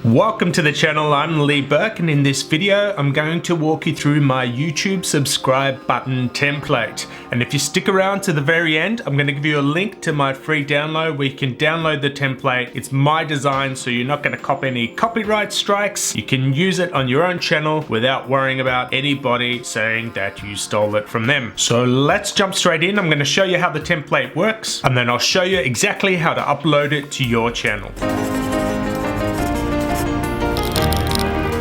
Welcome to the channel, I'm Lee Burke, and in this video I'm going to walk you through my YouTube subscribe button template. And if you stick around to the very end, I'm going to give you a link to my free download where you can download the template. It's my design, so you're not going to cop any copyright strikes. You can use it on your own channel without worrying about anybody saying that you stole it from them. So let's jump straight in. I'm going to show you how the template works, and then I'll show you exactly how to upload it to your channel.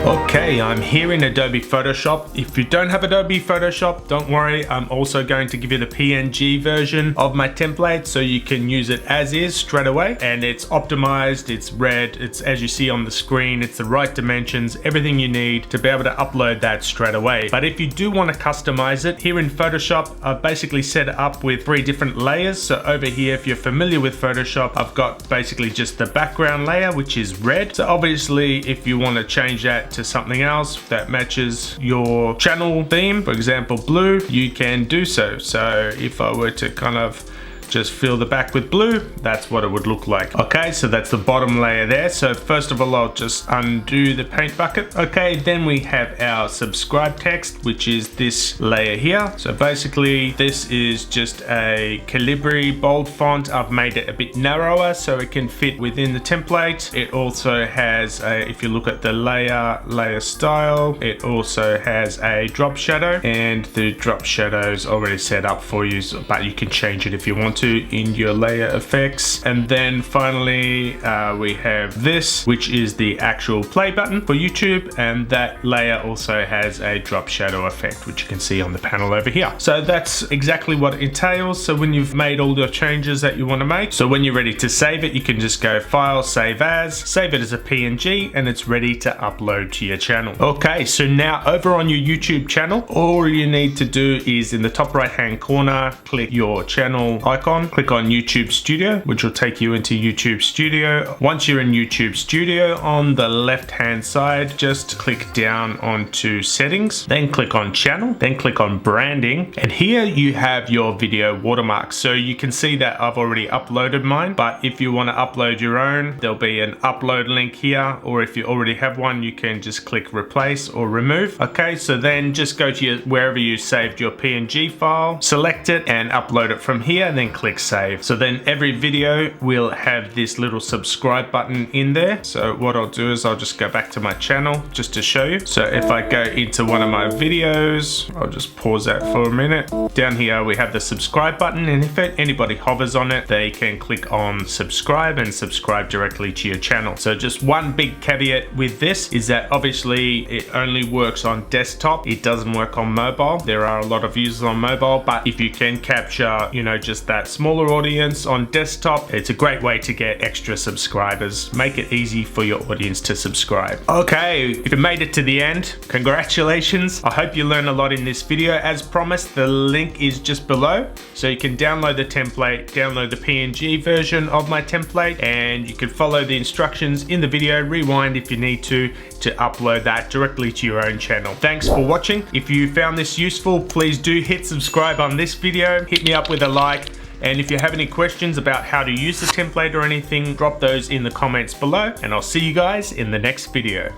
Okay, I'm here in Adobe Photoshop. If you don't have Adobe Photoshop, don't worry. I'm also going to give you the PNG version of my template so you can use it as is straight away. And it's optimized, it's red, it's as you see on the screen, it's the right dimensions, everything you need to be able to upload that straight away. But if you do want to customize it, here in Photoshop, I've basically set it up with 3 different layers. So over here, if you're familiar with Photoshop, I've got basically just the background layer, which is red. So obviously, if you want to change that to something else that matches your channel theme, for example blue, you can do so. So if I were to kind of just fill the back with blue, that's what it would look like. Okay, so that's the bottom layer there. So first of all, I'll just undo the paint bucket. Okay, then we have our subscribe text, which is this layer here. So basically this is just a Calibri bold font. I've made it a bit narrower so it can fit within the template. It also has a, if you look at the layer style, it also has a drop shadow, and the drop shadow is already set up for you, but you can change it if you want to in your layer effects. And then finally we have this, which is the actual play button for YouTube, and that layer also has a drop shadow effect, which you can see on the panel over here. So that's exactly what it entails. So when you've made all the changes that you want to make, so when you're ready to save it, you can just go File, Save As, save it as a PNG, and it's ready to upload to your channel. Okay, so now over on your YouTube channel, all you need to do is in the top right hand corner, click your channel icon, click on YouTube Studio, which will take you into YouTube Studio. Once you're in YouTube Studio, on the left hand side, just click down onto settings, then click on channel, then click on branding, and here you have your video watermark. So you can see that I've already uploaded mine, but if you want to upload your own, there'll be an upload link here, or if you already have one, you can just click replace or remove. Okay, so then just go to wherever you saved your PNG file, select it and upload it from here, and then click save. So then every video will have this little subscribe button in there. So what I'll do is I'll just go back to my channel just to show you. So if I go into one of my videos, I'll just pause that for a minute. Down here we have the subscribe button, and if anybody hovers on it, they can click on subscribe and subscribe directly to your channel. So just one big caveat with this is that obviously it only works on desktop. It doesn't work on mobile. There are a lot of users on mobile, but if you can capture, you know, just that smaller audience on desktop, it's a great way to get extra subscribers. Make it easy for your audience to subscribe. Okay, if you made it to the end, congratulations. I hope you learned a lot in this video. As promised, the link is just below, so you can download the template, download the PNG version of my template, and you can follow the instructions in the video, rewind if you need to upload that directly to your own channel. Thanks for watching. If you found this useful, please do hit subscribe on this video, hit me up with a like, and if you have any questions about how to use the template or anything, drop those in the comments below, and I'll see you guys in the next video.